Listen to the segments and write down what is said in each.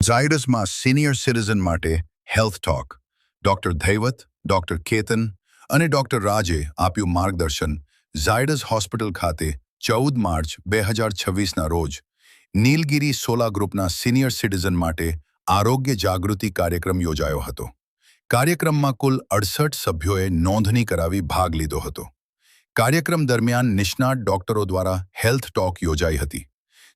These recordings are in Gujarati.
ઝાયડસમાં સિનિયર સિટીઝન માટે હેલ્થ ટોક ડોક્ટર ધૈવત, ડોક્ટર કેતન અને ડોક્ટર રાજે આપ્યું માર્ગદર્શન. ઝાયડસ હોસ્પિટલ ખાતે 14 માર્ચ 2026ના રોજ નીલગિરી સોલા ગ્રુપના સિનિયર સિટીઝન માટે આરોગ્ય જાગૃતિ કાર્યક્રમ યોજાયો હતો. કાર્યક્રમમાં કુલ 68 સભ્યોએ નોંધણી કરાવી ભાગ લીધો હતો. કાર્યક્રમ દરમિયાન નિષ્ણાત ડોક્ટરો દ્વારા હેલ્થ ટોક યોજાઈ હતી,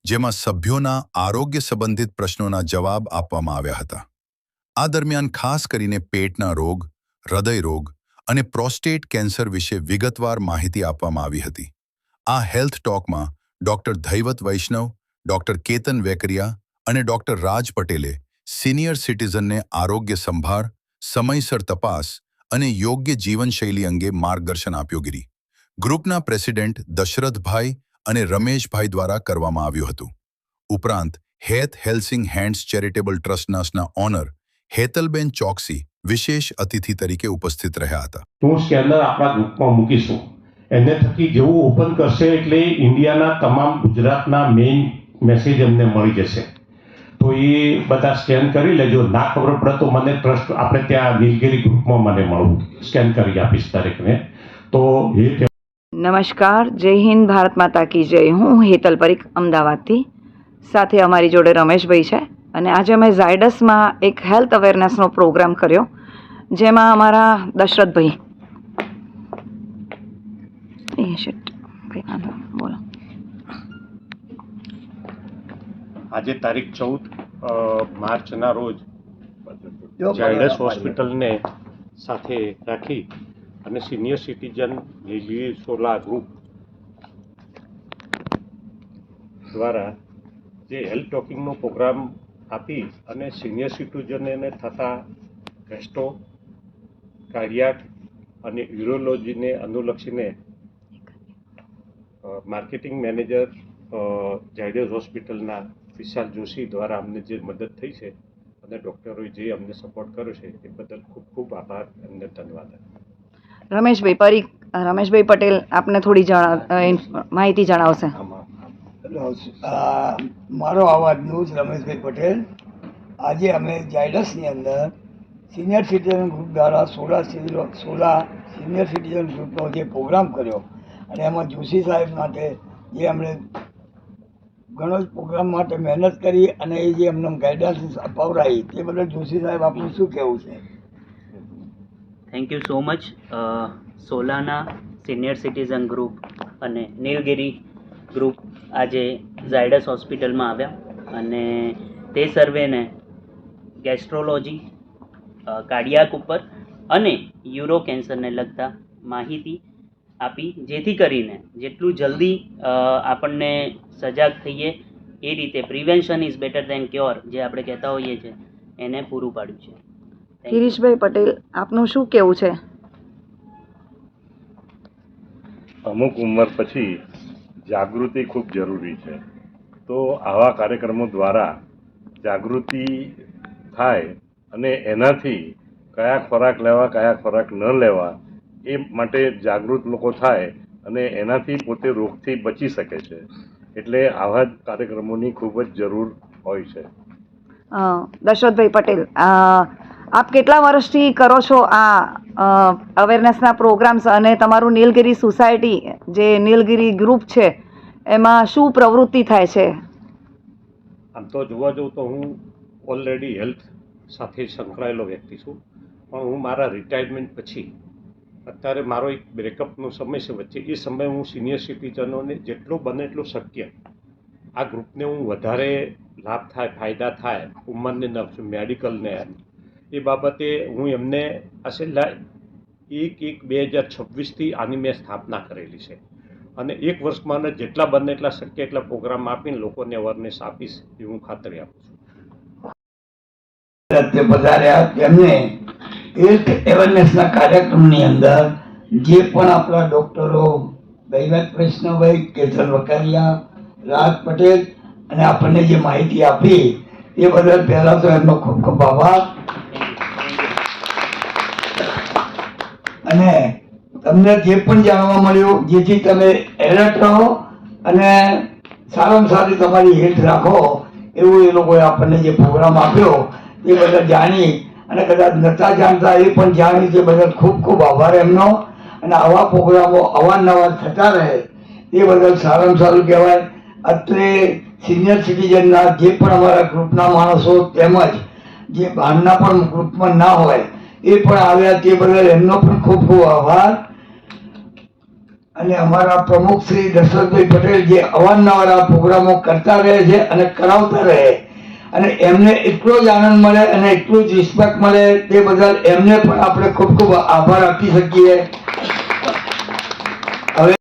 જેમાં સભ્યોના આરોગ્ય સંબંધિત પ્રશ્નોના જવાબ આપવામાં આવ્યા હતા. આ દરમિયાન ખાસ કરીને પેટના રોગ, હૃદય રોગ અને પ્રોસ્ટેટ કેન્સર વિશે વિગતવાર માહિતી આપવામાં આવી હતી. આ હેલ્થ ટોકમાં ડોક્ટર ધૈવત વૈષ્ણવ, ડોક્ટર કેતન વેકરિયા અને ડોક્ટર રાજ પટેલે સિનિયર સિટીઝનને આરોગ્ય સંભાળ, સમયસર તપાસ અને યોગ્ય જીવનશૈલી અંગે માર્ગદર્શન આપ્યું. ગ્રુપના પ્રેસિડેન્ટ દશરથભાઈ અને રમેશભાઈ દ્વારા કરવામાં આવ્યું હતું. ઉપરાંત હેથ હેલ્સિંગ હેન્ડ્સ ચેરિટેબલ ટ્રસ્ટના ઓનર હેતલબેન ચોકસી વિશેષ અતિથિ તરીકે ઉપસ્થિત રહ્યા હતા. હું સ્કેનર આપણા ગ્રુપમાં મૂકીશું. એને થકી જેવું ઓપન કરશે એટલે ઇન્ડિયાના તમામ ગુજરાતના મેઇન મેસેજ એમને મળી જશે. તો એ બધા સ્કેન કરી લેજો. ના ખબર પડે તો મને ટ્રસ્ટ આપણે ત્યાં નીલગિરી ગ્રુપમાં મને મળવું, સ્કેન કરી આપીશ તારીખને. તો એ નમસ્કાર, જય હિન્દ, ભારત માતા કી જય. હું હેતલ પરીખ અમદાવાદથી. સાથે અમારી જોડે રમેશભાઈ છે અને આજે અમે ઝાયડસમાં એક હેલ્થ અવેરનેસનો પ્રોગ્રામ કર્યો, જેમાં અમારા દશરથભાઈ બોલો. આજે તારીખ 14 માર્ચના રોજ ઝાયડસ હોસ્પિટલને સાથે રાખી અને સિનિયર સિટીઝન નીલગિરી સોલા ગ્રુપ દ્વારા જે હેલ્થ ટોકિંગનો પ્રોગ્રામ આપી અને સિનિયર સિટીઝનને થતા ગેસ્ટ્રો, કાર્ડિયાક અને યુરોલોજીને અનુલક્ષીને માર્કેટિંગ મેનેજર ઝાયડસ હોસ્પિટલના વિશાલ જોશી દ્વારા અમને જે મદદ થઈ છે અને ડૉક્ટરોએ જે અમને સપોર્ટ કર્યો છે એ બદલ ખૂબ ખૂબ આભાર અને ધન્યવાદ. રમેશભાઈ પરીખ, રમેશભાઈ પટેલ આપને થોડી માહિતી જણાવશે. મારો અવાજ ન્યૂઝ રમેશભાઈ પટેલ. આજે અમે ઝાયડસની અંદર સિનિયર સિટીઝન ગ્રુપ દ્વારા સોલા સિનિયર સિટીઝન ગ્રુપનો જે પ્રોગ્રામ કર્યો અને એમાં જોશી સાહેબ માટે જે અમને ઘણો જ પ્રોગ્રામ માટે મહેનત કરી અને એ જે અમને ગાઈડન્સ અપાવરાઈ તે બદલ જોશી સાહેબ આપનું શું કહેવું છે? Thank you so much. સોલાના સિનિયર સિટીઝન ગ્રુપ અને નીલગિરી ગ્રુપ આજે ઝાયડસ હોસ્પિટલમાં આવ્યા અને તે સર્વેને ગેસ્ટ્રોલોજી, કાર્ડિયાક ઉપર અને યુરો કેન્સરને લગતા માહિતી આપી, જેથી કરીને જેટલું જલ્દી આપણને સજાગ થઈએ એ રીતે prevention is better than cure જે આપણે કહેતા હોઈએ છીએ એને પૂરું પાડ્યું છે. ગિરીશભાઈ પટેલ, આપનું શું કહેવું છે? અમુક ઉંમર પછી જાગૃતિ ખૂબ જરૂરી છે. તો આવા કાર્યક્રમો દ્વારા જાગૃતિ થાય અને એનાથી કયા ખોરાક લેવા, કયા ખોરાક ન લેવા એ માટે જાગૃત લોકો થાય અને એનાથી પોતે રોગથી બચી શકે છે. એટલે આવા જ કાર્યક્રમોની ખૂબ જ જરૂર હોય છે. દશરથભાઈ પટેલ, આપ કેટલા વર્ષથી કરો છો આ અવેરનેસના પ્રોગ્રામ્સ અને તમારું નીલગિરી સોસાયટી જે નીલગિરી ગ્રુપ છે એમાં શું પ્રવૃત્તિ થાય છે? આમ તો જોવા જાઉં તો હું ઓલરેડી હેલ્થ સાથે સંકળાયેલો વ્યક્તિ છું, પણ હું મારા રિટાયરમેન્ટ પછી અત્યારે મારો એક બ્રેકઅપનો સમય છે વચ્ચે, એ સમયે હું સિનિયર સિટીઝનોને જેટલું બને એટલું શક્ય આ ગ્રુપને હું વધારે લાભ થાય, ફાયદા થાય, ઉંમરને મેડિકલને એ બાબતે હું એમને છેલ્લા 1/1/2026થી આની મેં સ્થાપના કરેલી છે અને એક વર્ષમાં જેટલા બને એટલા શક્ય એટલા પ્રોગ્રામ આપીને લોકોને અવેરનેસ આપીશ એ હું ખાતરી આપું છું. તેમને હેલ્થ અવેરનેસના કાર્યક્રમની અંદર જે પણ આપણા ડૉક્ટરો દૈવત વૈષ્ણવભાઈ, કેતન વકારિયા, રાજ પટેલ અને આપણને જે માહિતી આપી એ બદલ પહેલાં તો એમનો ખૂબ ખૂબ આભાર. અને તમને જે પણ જાણવા મળ્યું જેથી તમે એલર્ટ રહો અને સારામાં સારી તમારી હેલ્થ રાખો એવું એ લોકોએ આપણને જે પ્રોગ્રામ આપ્યો એ બધા જાણી અને કદાચ નહોતા જાણતા એ પણ જાણી તે બદલ ખૂબ ખૂબ આભાર એમનો. અને આવા પ્રોગ્રામો અવારનવાર થતા રહે એ બદલ સારામાં સારું કહેવાય. અત્રે સિનિયર સિટીઝનના જે પણ અમારા ગ્રુપના માણસો તેમજ જે બહારના પણ ગ્રુપમાં ના હોય એ પણ આવ્યા તે બદલ એમનો પણ ખૂબ ખૂબ આભાર. અને અમારા પ્રમુખ શ્રી દશરથભાઈ પટેલ જે અવારનવાર આ પ્રોગ્રામો કરતા રહે છે અને કરાવતા રહે અને એમને એટલો જ આનંદ મળે અને એટલું જ રિસ્પેક્ટ મળે તે બદલ એમને પણ આપણે ખૂબ ખૂબ આભાર આપી શકીએ.